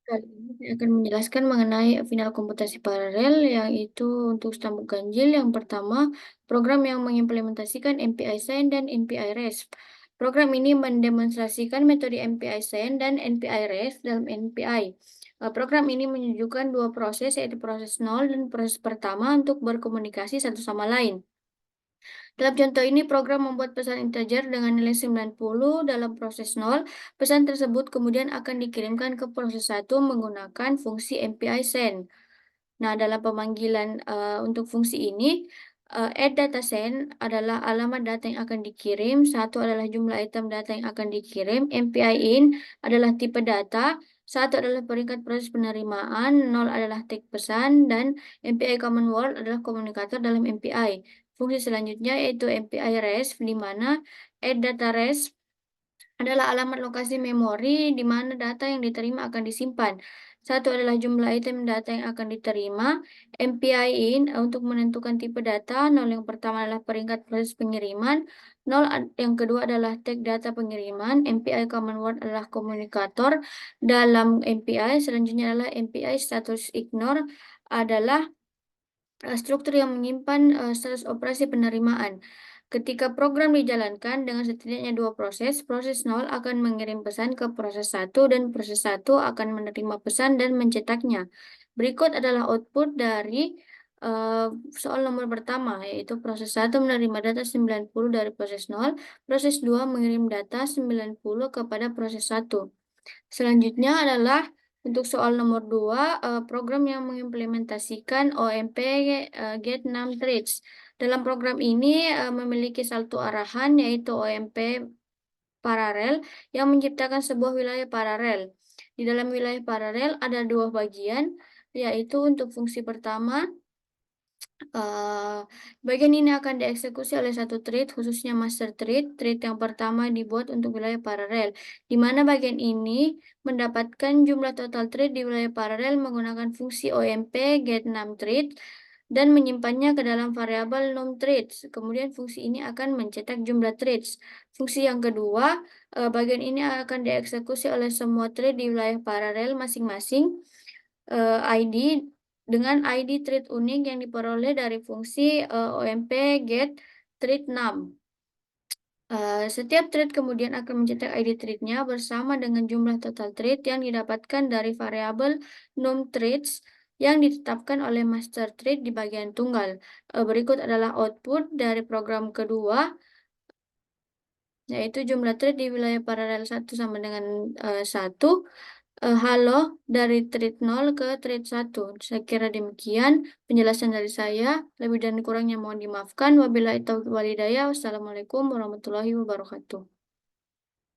Kali ini saya akan menjelaskan mengenai final komputasi paralel, yaitu untuk stambuk ganjil. Yang pertama, program yang mengimplementasikan MPI-SIGN dan MPI-REST. Program ini mendemonstrasikan metode MPI-SIGN dan MPI-REST dalam MPI. Program ini menunjukkan dua proses, yaitu proses nol dan proses pertama untuk berkomunikasi satu sama lain. Dalam contoh ini, program membuat pesan integer dengan nilai 90 dalam proses 0. Pesan tersebut kemudian akan dikirimkan ke proses 1 menggunakan fungsi MPI send. Nah, dalam pemanggilan untuk fungsi ini, add data send adalah alamat data yang akan dikirim, 1 adalah jumlah item data yang akan dikirim, MPI in adalah tipe data, 1 adalah peringkat proses penerimaan, 0 adalah tag pesan, dan MPI common word adalah komunikator dalam MPI. Fungsi selanjutnya yaitu MPI REST, di mana add data REST adalah alamat lokasi memori di mana data yang diterima akan disimpan. 1 adalah jumlah item data yang akan diterima. MPI in untuk menentukan tipe data. 0 yang pertama adalah peringkat proses pengiriman. 0 yang kedua adalah tag data pengiriman. MPI common word adalah komunikator dalam MPI. Selanjutnya adalah MPI status ignore adalah struktur yang menyimpan status operasi penerimaan. Ketika program dijalankan dengan setidaknya dua proses, proses 0 akan mengirim pesan ke proses 1 dan proses 1 akan menerima pesan dan mencetaknya. Berikut adalah output dari soal nomor pertama, yaitu proses 1 menerima data 90 dari proses 0, proses 2 mengirim data 90 kepada proses 1. Selanjutnya adalah untuk soal nomor 2, program yang mengimplementasikan OMP get 6 threads. Dalam program ini memiliki satu arahan, yaitu OMP paralel yang menciptakan sebuah wilayah paralel. Di dalam wilayah paralel ada dua bagian, yaitu untuk fungsi pertama, bagian ini akan dieksekusi oleh satu thread, khususnya master thread. Thread yang pertama dibuat untuk wilayah paralel, di mana bagian ini mendapatkan jumlah total thread di wilayah paralel menggunakan fungsi OMP get 6 thread dan menyimpannya ke dalam variabel num threads. Kemudian fungsi ini akan mencetak jumlah threads. Fungsi yang kedua, bagian ini akan dieksekusi oleh semua thread di wilayah paralel masing-masing. ID dengan ID thread unik yang diperoleh dari fungsi OMP get thread 6. Setiap thread kemudian akan mencetak ID thread-nya bersama dengan jumlah total thread yang didapatkan dari variabel num threads yang ditetapkan oleh master thread di bagian tunggal. Berikut adalah output dari program kedua, yaitu jumlah thread di wilayah paralel 1 sama dengan 1. Halo dari thread 0 ke thread 1. Saya kira demikian penjelasan dari saya. Lebih dan kurangnya mohon dimaafkan. Wabillahi taufiq wal hidayah. Wassalamualaikum warahmatullahi wabarakatuh.